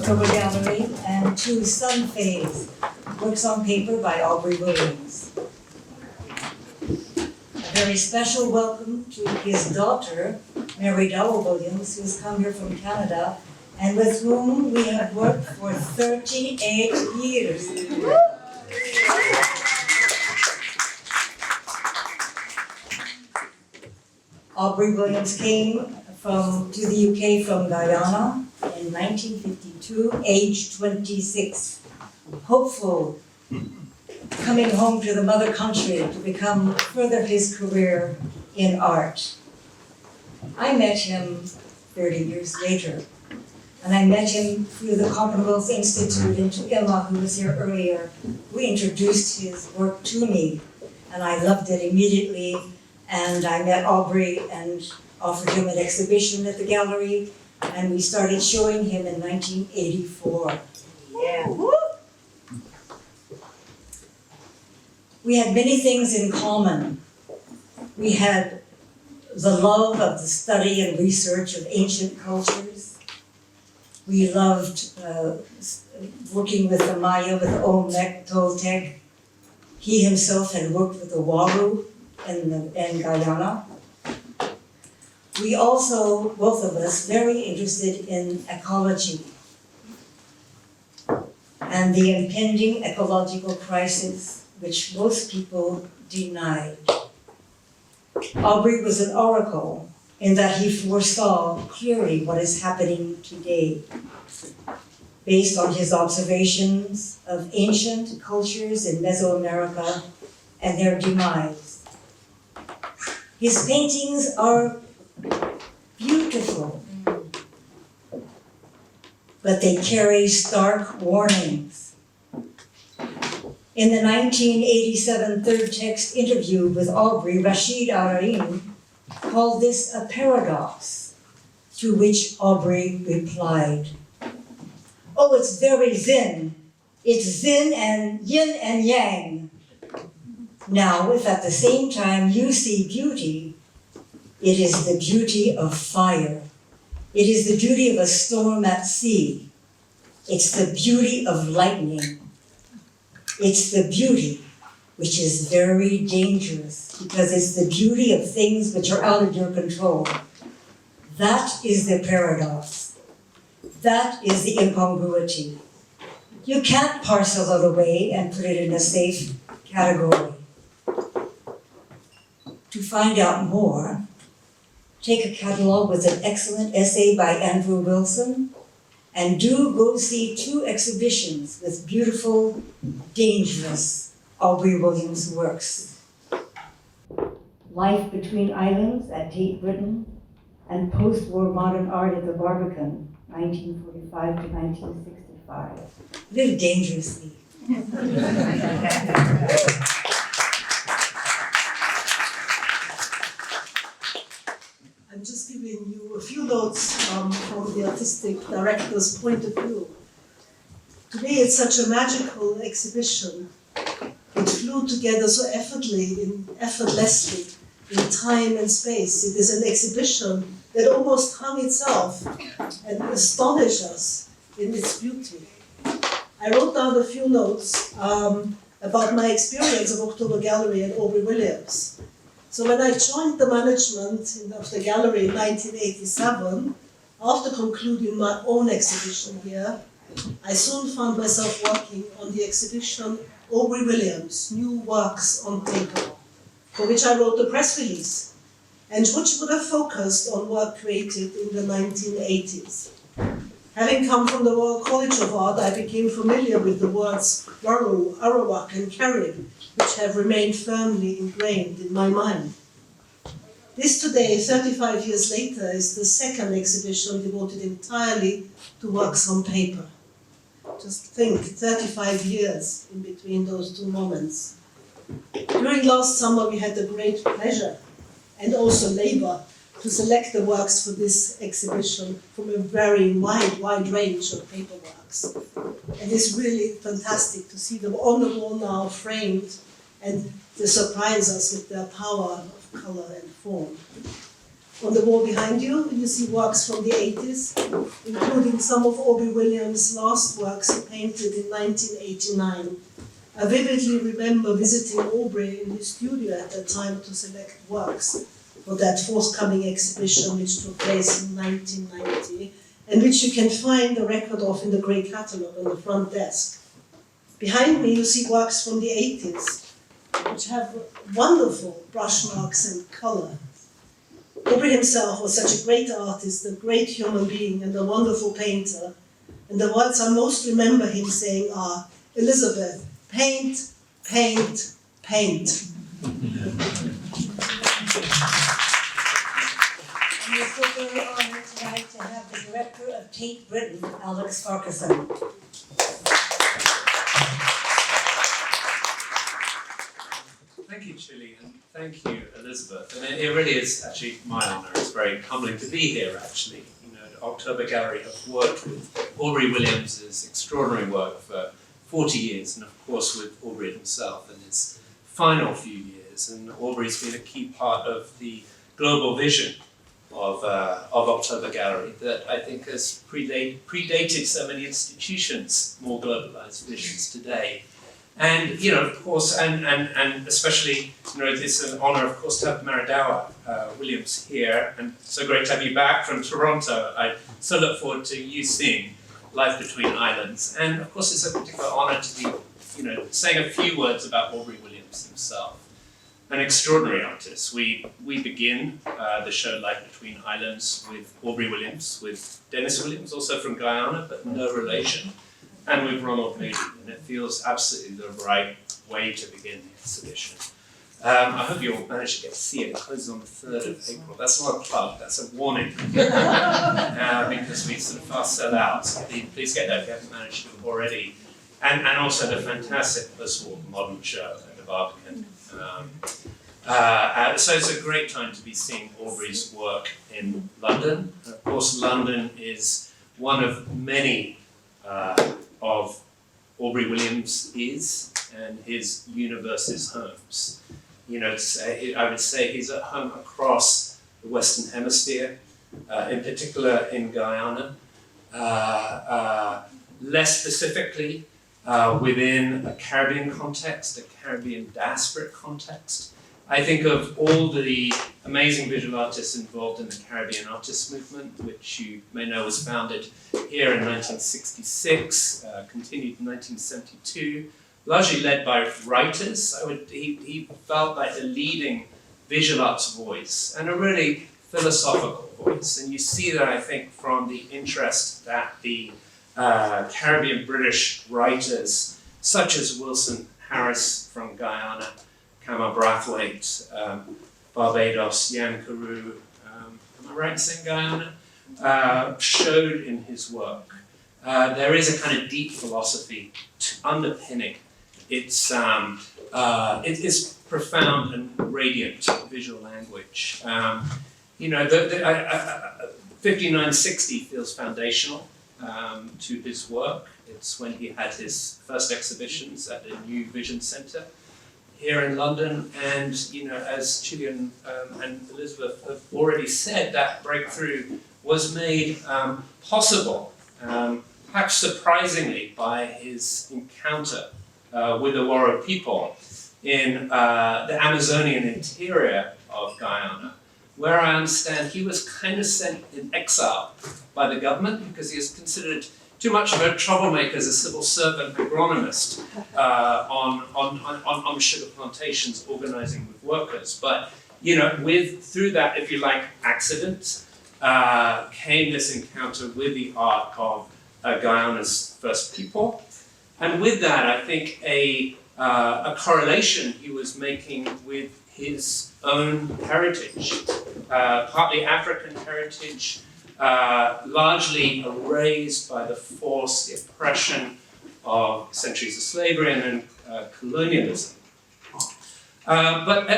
October Gallery, and to Sunphase, works on paper by Aubrey Williams. A very special welcome to his daughter, Mary Williams, who has come here from Canada, and with whom we have worked for 38 years. Aubrey Williams came to the UK from Guyana in 1952, age 26. Hopeful, coming home to the mother country to further his career in art. I met him 30 years later, and I met him through the Commonwealth Institute, and to Emma, who was here earlier, who introduced his work to me, and I loved it immediately. And I met Aubrey and offered him an exhibition at the gallery, and we started showing him in 1984. Yeah. We had many things in common. We had the love of the study and research of ancient cultures. We loved working with the Maya, with the Olmec, Toltec. He himself had worked with the Waru in Guyana. We also, both of us, very interested in ecology and the impending ecological crisis which most people denied. Aubrey was an oracle in that he foresaw clearly what is happening today, based on his observations of ancient cultures in Mesoamerica and their demise. His paintings are beautiful, but they carry stark warnings. In the 1987 third text interview with Aubrey, Rashid Araim called this a paradox, to which Aubrey replied, "Oh, it's very Zen. It's Zen and yin and yang. Now, if at the same time you see beauty, it is the beauty of fire. It is the beauty of a storm at sea. It's the beauty of lightning. It's the beauty which is very dangerous, because it's the beauty of things which are out of your control. That is the paradox. That is the incongruity. You can't parcel it away and put it in a safe category." To find out more, take a catalog with an excellent essay by Andrew Wilson, and do go see 2 exhibitions with beautiful, dangerous Aubrey Williams works. Life Between Islands at Tate, Britain, and Post-War Modern Art at the Barbican, 1945 to 1965. Live dangerously. I'm just giving you a few notes from the artistic director's point of view. To me, it's such a magical exhibition. It flew together so effortlessly in time and space. It is an exhibition that almost hung itself and astonished us in its beauty. I wrote down a few notes about my experience of October Gallery and Aubrey Williams. So when I joined the management of the gallery in 1987, after concluding my own exhibition here, I soon found myself working on the exhibition Aubrey Williams, New Works on Paper, for which I wrote a press release, and which would have focused on work created in the 1980s. Having come from the Royal College of Art, I became familiar with the words Waru, Arawak, and Carib, which have remained firmly ingrained in my mind. This today, 35 years later, is the second exhibition devoted entirely to works on paper. Just think, 35 years in between those 2 moments. During last summer, we had the great pleasure and also labor to select the works for this exhibition from a very wide range of paper works. And it's really fantastic to see them on the wall now, framed, and they surprise us with their power of color and form. On the wall behind you, you see works from the 80s, including some of Aubrey Williams' last works he painted in 1989. I vividly remember visiting Aubrey in his studio at that time to select works for that forthcoming exhibition which took place in 1990, and which you can find a record of in the Grey Catalogue on the front desk. Behind me you see works from the 80s, which have wonderful brush marks and colour. Aubrey himself was such a great artist, a great human being, and a wonderful painter. And the words I most remember him saying are, "Elisabeth, paint, paint, paint." And we're so very honored tonight to have the director of Tate Britain, Alex Farquharson. Thank you, Chile, and thank you, Elisabeth. And it really is actually my honour. It's very humbling to be here, actually. You know, the October Gallery have worked with Aubrey Williams' extraordinary work for 40 years, and of course with Aubrey himself in his final few years. And Aubrey's been a key part of the global vision of October Gallery that I think has predated so many institutions' more globalized visions today. And, you know, of course, and especially, you know, it's an honour, of course, to have Maridawa Williams here, and so great to have you back from Toronto. I so look forward to you seeing Life Between Islands. And, of course, it's a particular honour to be, you know, saying a few words about Aubrey Williams himself. An extraordinary artist. We begin the show Life Between Islands with Aubrey Williams, with Dennis Williams, also from Guyana, but no relation, and with Ronald Moody, and it feels absolutely the right way to begin the exhibition. I hope you'll manage to get to see it. It closes on the 3rd of April. That's not a plug, that's a warning. Because we sort of fast sell out, so please get there if you haven't managed to already. And also the fantastic post-war modern show at the Barbican. So it's a great time to be seeing Aubrey's work in London. And of course, London is one of many of Aubrey Williams' and his universe's homes. You know, I would say he's at home across the Western Hemisphere, in particular in Guyana, less specifically within a Caribbean context, a Caribbean diasporic context. I think of all the amazing visual artists involved in the Caribbean Artists Movement, which you may know was founded here in 1966, continued in 1972, largely led by writers. He felt like the leading visual arts voice, and a really philosophical voice. And you see that, I think, from the interest that the Caribbean British writers, such as Wilson Harris from Guyana, Kama Brathwaite, Barbados, Yan Carew, am I right in saying Guyana, showed in his work. There is a kind of deep philosophy underpinning its profound and radiant visual language. You know, 5960 feels foundational to his work. It's when he had his first exhibitions at the New Vision Centre here in London, and you know, as Gillian and Elisabeth have already said, that breakthrough was made possible, perhaps surprisingly, by his encounter with the Waro people in the Amazonian interior of Guyana, where I understand he was kind of sent in exile by the government because he is considered too much of a troublemaker as a civil servant agronomist on sugar plantations, organizing with workers. But you know, through that, if you like, accident, came this encounter with the art of Guyana's first people, and with that, I think a correlation he was making with his own heritage, partly African heritage, largely erased by the force, the oppression of centuries of slavery and then colonialism. But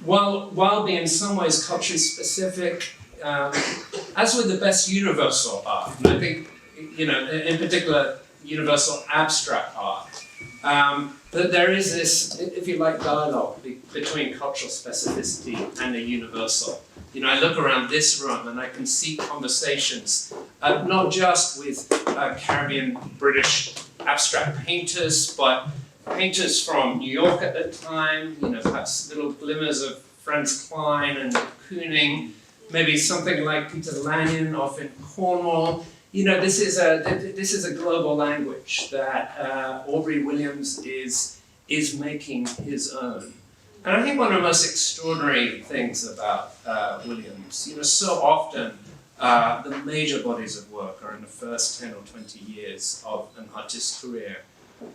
while being in some ways culturally specific, as with the best universal art, and I think, you know, in particular, universal abstract art, But there is this, if you like, dialogue between cultural specificity and the universal. You know, I look around this room and I can see conversations, not just with Caribbean British abstract painters, but painters from New York at the time, you know, perhaps little glimmers of Franz Klein and Kooning, maybe something like Peter Lanyon off in Cornwall. You know, this is a global language that Aubrey Williams is making his own. And I think one of the most extraordinary things about Williams, you know, so often the major bodies of work are in the first 10 or 20 years of an artist's career.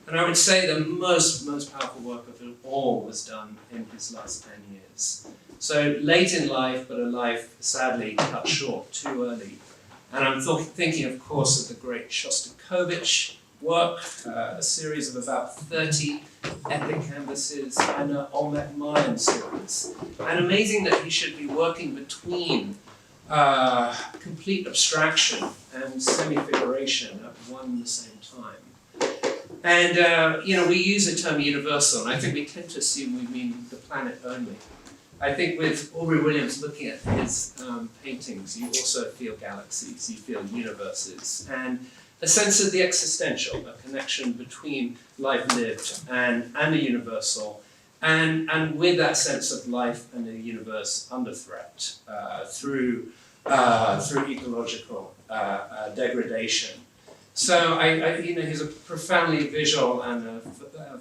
And I would say the most powerful work of it all was done in his last 10 years. So late in life, but a life sadly cut short too early. And I'm thinking, of course, of the great Shostakovich work, a series of about 30 epic canvases, and an Olmec Mayan series. And amazing that he should be working between complete abstraction and semi-figuration at one and the same time. And, you know, we use the term universal, and I think we tend to assume we mean the planet only. I think with Aubrey Williams looking at his paintings, you also feel galaxies, you feel universes, and a sense of the existential, a connection between life lived and the universal, and with that sense of life and the universe under threat through ecological degradation. So you know, he's a profoundly visual and a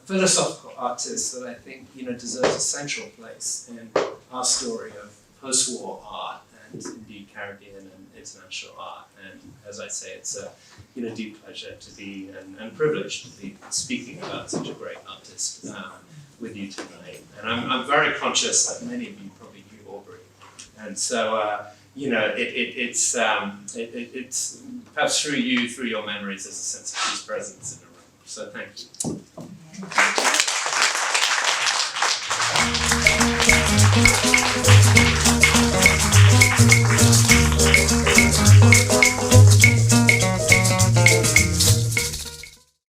philosophical artist that I think, you know, deserves a central place in our story of post-war art and indeed Caribbean and international art. And as I say, it's a, you know, deep pleasure to be and privilege to be speaking about such a great artist with you tonight. And I'm very conscious that many of you probably knew Aubrey, and so. You know, it's perhaps through you, through your memories, there's a sense of his presence in the room. So thank you.